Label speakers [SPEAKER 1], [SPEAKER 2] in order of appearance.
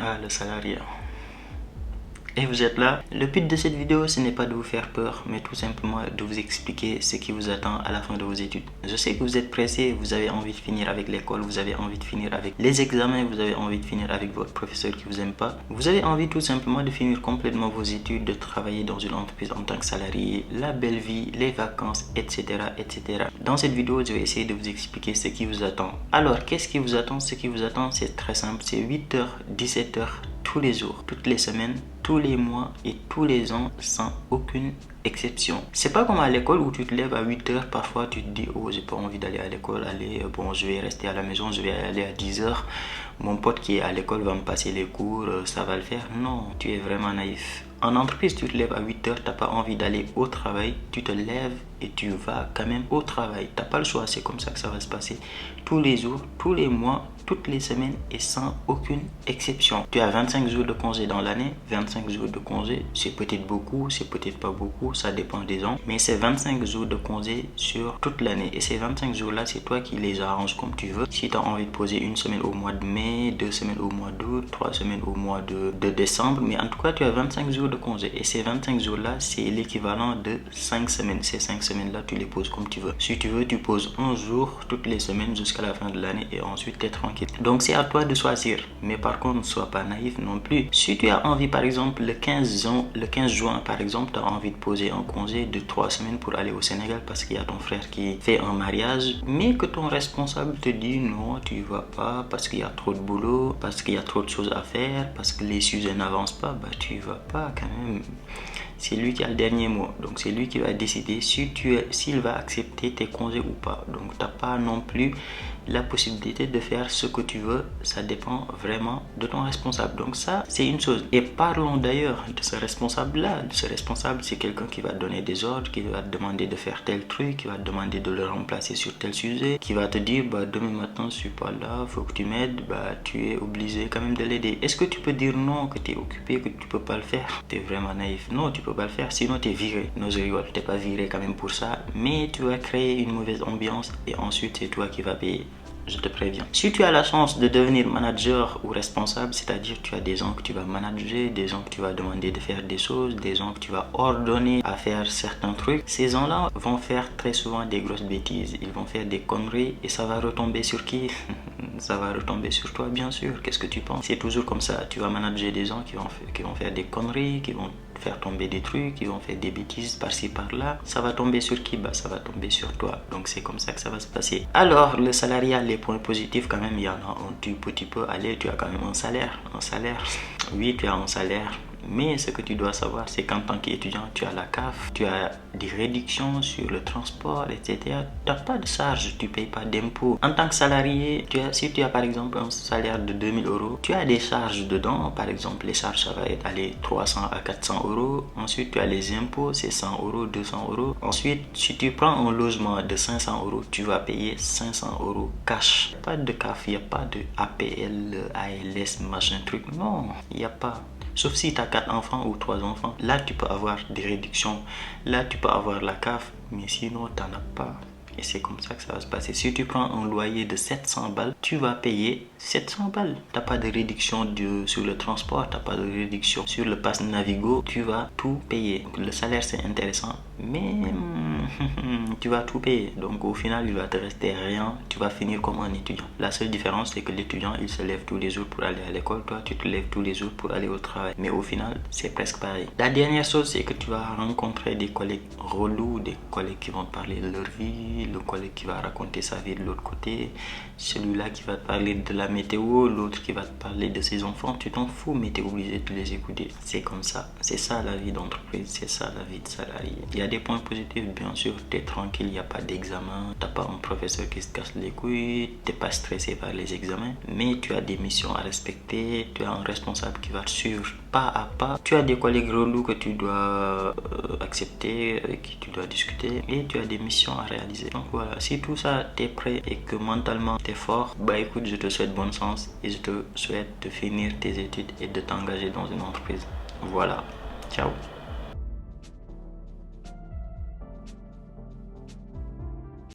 [SPEAKER 1] Ah, le salariat. Et vous êtes là. Le but de cette vidéo, ce n'est pas de vous faire peur, mais tout simplement de vous expliquer ce qui vous attend à la fin de vos études. Je sais que vous êtes pressé, vous avez envie de finir avec l'école, vous avez envie de finir avec les examens, vous avez envie de finir avec votre professeur qui vous aime pas. Vous avez envie tout simplement de finir complètement vos études, de travailler dans une entreprise en tant que salarié, la belle vie, les vacances, etc., etc. Dans cette vidéo, je vais essayer de vous expliquer ce qui vous attend. Alors, qu'est-ce qui vous attend? Ce qui vous attend, c'est très simple, c'est 8h, 17h, tous les jours, toutes les semaines, tous les mois et tous les ans sans aucune exception. C'est pas comme à l'école où tu te lèves à 8h, parfois tu te dis oh j'ai pas envie d'aller à l'école, allez bon je vais rester à la maison, je vais aller à 10h, mon pote qui est à l'école va me passer les cours, ça va le faire. Non, tu es vraiment naïf. En entreprise, tu te lèves à 8h, tu n'as pas envie d'aller au travail, tu te lèves et tu vas quand même au travail. Tu n'as pas le choix, c'est comme ça que ça va se passer tous les jours, tous les mois, toutes les semaines et sans aucune exception. Tu as 25 jours de congé dans l'année. 25 jours de congé, c'est peut-être beaucoup, c'est peut-être pas beaucoup, ça dépend des ans. Mais c'est 25 jours de congé sur toute l'année. Et ces 25 jours-là, c'est toi qui les arranges comme tu veux. Si tu as envie de poser une semaine au mois de mai, 2 semaines au mois d'août, 3 semaines au mois de décembre. Mais en tout cas, tu as 25 jours de congé. Et ces 25 jours-là, c'est l'équivalent de 5 semaines. Ces 5 semaines-là, tu les poses comme tu veux. Si tu veux, tu poses un jour toutes les semaines jusqu'à la fin de l'année et ensuite tu es tranquille. Donc c'est à toi de choisir. Mais par contre, ne sois pas naïf non plus. Si tu as envie, par exemple, le 15 juin, par exemple, tu as envie de poser un congé de 3 semaines pour aller au Sénégal parce qu'il y a ton frère qui fait un mariage, mais que ton responsable te dit non, tu y vas pas parce qu'il y a trop de boulot, parce qu'il y a trop de choses à faire, parce que les sujets n'avancent pas, bah tu y vas pas quand même. C'est lui qui a le dernier mot. Donc c'est lui qui va décider s'il va accepter tes congés ou pas. Donc tu n'as pas non plus la possibilité de faire ce que tu veux. Ça dépend vraiment de ton responsable. Donc ça, c'est une chose. Et parlons d'ailleurs de ce responsable-là. Ce responsable, c'est quelqu'un qui va te donner des ordres, qui va te demander de faire tel truc, qui va te demander de le remplacer sur tel sujet, qui va te dire, bah, demain matin, je suis pas là, faut que tu m'aides, bah, tu es obligé quand même de l'aider. Est-ce que tu peux dire non, que tu es occupé, que tu peux pas le faire? Tu es vraiment naïf. Non, tu peux pas le faire, sinon tu es viré. Non, je rigole, tu n'es pas viré quand même pour ça, mais tu vas créer une mauvaise ambiance et ensuite c'est toi qui vas payer. Je te préviens. Si tu as la chance de devenir manager ou responsable, c'est-à-dire tu as des gens que tu vas manager, des gens que tu vas demander de faire des choses, des gens que tu vas ordonner à faire certains trucs, ces gens-là vont faire très souvent des grosses bêtises. Ils vont faire des conneries et ça va retomber sur qui? Ça va retomber sur toi, bien sûr. Qu'est-ce que tu penses? C'est toujours comme ça. Tu vas manager des gens qui vont faire des conneries, qui vont faire tomber des trucs, qui vont faire des bêtises par-ci par-là. Ça va tomber sur qui? Bah, ça va tomber sur toi. Donc c'est comme ça que ça va se passer. Alors le salariat, les points positifs quand même, il y en a un tout petit peu. Allez, tu as quand même un salaire. Oui, tu as un salaire. Mais ce que tu dois savoir, c'est qu'en tant qu'étudiant, tu as la CAF, tu as des réductions sur le transport, etc. Tu n'as pas de charge, tu ne payes pas d'impôts. En tant que salarié, si tu as par exemple un salaire de 2000 euros, tu as des charges dedans. Par exemple, les charges, ça va être aller 300 à 400 euros. Ensuite, tu as les impôts, c'est 100 euros, 200 euros. Ensuite, si tu prends un logement de 500 euros, tu vas payer 500 euros cash. Il n'y a pas de CAF, il n'y a pas de APL, ALS, machin truc. Non, il n'y a pas. Sauf si tu as 4 enfants ou 3 enfants. Là, tu peux avoir des réductions. Là, tu peux avoir la CAF. Mais sinon, tu n'en as pas. Et c'est comme ça que ça va se passer. Si tu prends un loyer de 700 balles, tu vas payer 700 balles. Tu n'as pas de réduction sur le transport. Tu n'as pas de réduction sur le pass Navigo. Tu vas tout payer. Le salaire, c'est intéressant. Mais tu vas tout payer. Donc au final, il va te rester rien. Tu vas finir comme un étudiant. La seule différence, c'est que l'étudiant, il se lève tous les jours pour aller à l'école. Toi, tu te lèves tous les jours pour aller au travail. Mais au final, c'est presque pareil. La dernière chose, c'est que tu vas rencontrer des collègues relous, des collègues qui vont te parler de leur vie, le collègue qui va raconter sa vie de l'autre côté, celui-là qui va te parler de la météo, l'autre qui va te parler de ses enfants. Tu t'en fous, mais tu es obligé de les écouter. C'est comme ça. C'est ça la vie d'entreprise, c'est ça la vie de salarié. Il y a des points positifs, bien sûr. Tu es tranquille, il n'y a pas d'examen, tu n'as pas un professeur qui se casse les couilles, tu n'es pas stressé par les examens, mais tu as des missions à respecter, tu as un responsable qui va te suivre pas à pas, tu as des collègues relous que tu dois accepter, avec qui tu dois discuter, et tu as des missions à réaliser. Donc voilà, si tout ça t'es prêt et que mentalement t'es fort, bah écoute, je te souhaite bonne chance et je te souhaite de finir tes études et de t'engager dans une entreprise. Voilà, ciao.